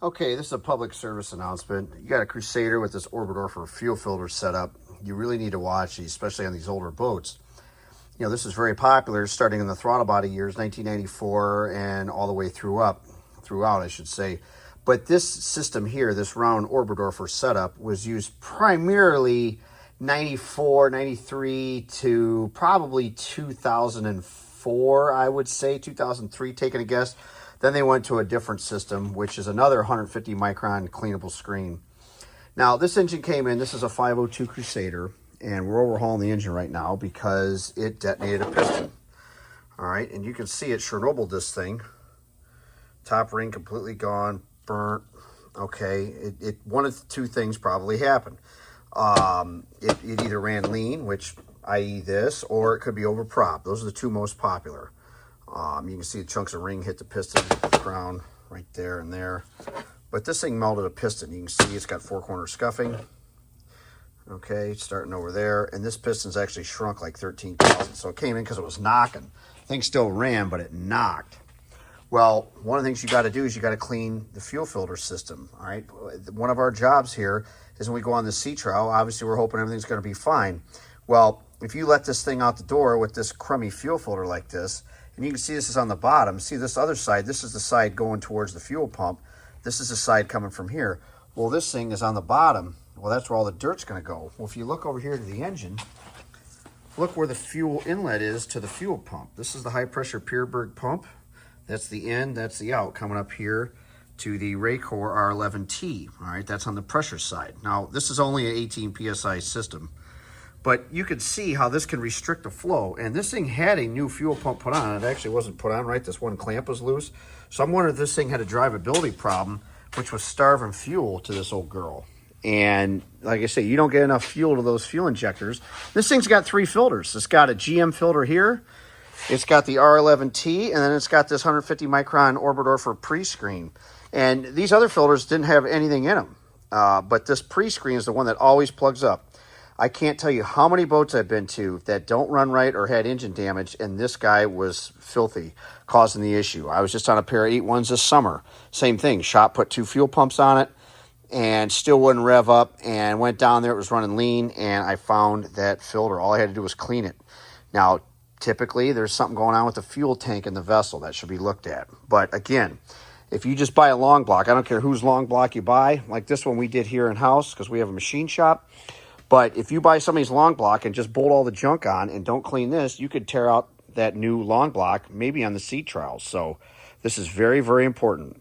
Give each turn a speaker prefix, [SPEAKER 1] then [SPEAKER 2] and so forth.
[SPEAKER 1] Okay, this is a public service announcement. You got a Crusader with this Oberdorfer fuel filter set up. You really need to watch these, especially on these older boats. You know, this is very popular starting in the throttle body years, 1994, and all the way throughout, I should say. But this system here, this round Oberdorfer setup, was used primarily 94, 93 to probably 2004, I would say, 2003, taking a guess. Then they went to a different system, which is another 150 micron cleanable screen. Now, this engine came in, this is a 502 Crusader, and we're overhauling the engine right now because it detonated a piston. All right, and you can see it Chernobyl this thing. Top ring completely gone, burnt. Okay, one of two things probably happened. It either ran lean, which i.e. this, or it could be over prop. Those are the two most popular. You can see the chunks of ring hit the piston crown right there and there. But this thing melted a piston. You can see it's got four-corner scuffing. Okay, starting over there. And this piston's actually shrunk like 13 thousandths. So it came in because it was knocking. The thing still ran, but it knocked. Well, one of the things you got to do is you got to clean the fuel filter system. All right, one of our jobs here is when we go on the sea trial, obviously we're hoping everything's going to be fine. Well, if you let this thing out the door with this crummy fuel filter like this, and you can see this is on the bottom. See this other side, this is the side going towards the fuel pump. This is the side coming from here. Well, this thing is on the bottom. Well, that's where all the dirt's going to go. Well, if you look over here to the engine, look where the fuel inlet is to the fuel pump. This is the high-pressure Pierberg pump. That's the in, that's the out, coming up here to the Raycor R11T. All right, that's on the pressure side. Now, this is only an 18 PSI system. But you can see how this can restrict the flow. And this thing had a new fuel pump put on. It actually wasn't put on right. This one clamp was loose. So I'm wondering if this thing had a drivability problem, which was starving fuel to this old girl. And like I say, you don't get enough fuel to those fuel injectors. This thing's got three filters. It's got a GM filter here. It's got the R11T, and then it's got this 150 micron Oberdorfer pre-screen. And these other filters didn't have anything in them. But this pre-screen is the one that always plugs up. I can't tell you how many boats I've been to that don't run right or had engine damage, and this guy was filthy, causing the issue. I was just on a pair of 8.1s this summer. Same thing. Shop put two fuel pumps on it and still wouldn't rev up, and went down there. It was running lean, and I found that filter. All I had to do was clean it. Now, typically, there's something going on with the fuel tank in the vessel that should be looked at. But again, if you just buy a long block, I don't care whose long block you buy, like this one we did here in-house because we have a machine shop. But if you buy somebody's long block and just bolt all the junk on and don't clean this, you could tear out that new long block maybe on the sea trials. So this is very, very important.